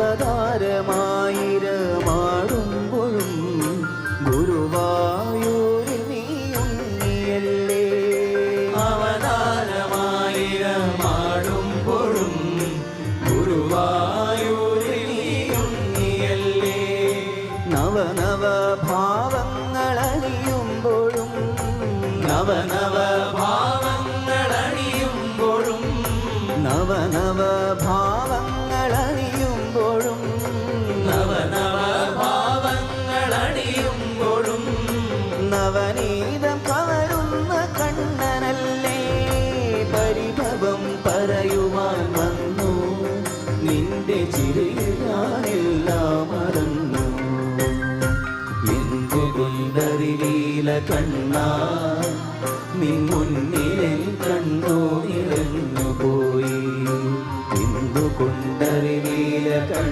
അവതാരമായിരമാടുമ്പോഴും ഗുരുവായൂരിൽ നീ ഉണ്ണിയല്ലേ. അവതാരമായിരമാടുമ്പോഴും ഗുരുവായൂരിൽ നീ ഉണ്ണിയല്ലേ. നവനവ ഭാവങ്ങളണിയുമ്പോഴും നവനവ ഭാവങ്ങളണിയുമ്പോഴും നവനവ ഭാവങ്ങളണിയുമ്പോഴും നവനവ ഭാവങ്ങളണിയുമ്പോഴും നവനീതം കവരുന്ന കണ്ണനല്ലേ. പരിഭവം പറയുവാൻ വന്നു നിന്റെ ചിരിയിൽ ഞാനെല്ലാം മറന്നു. എന്തുകൊണ്ടറിയില്ല കണ്ണാ നിൻ മുന്നിൽ കണ്ണോ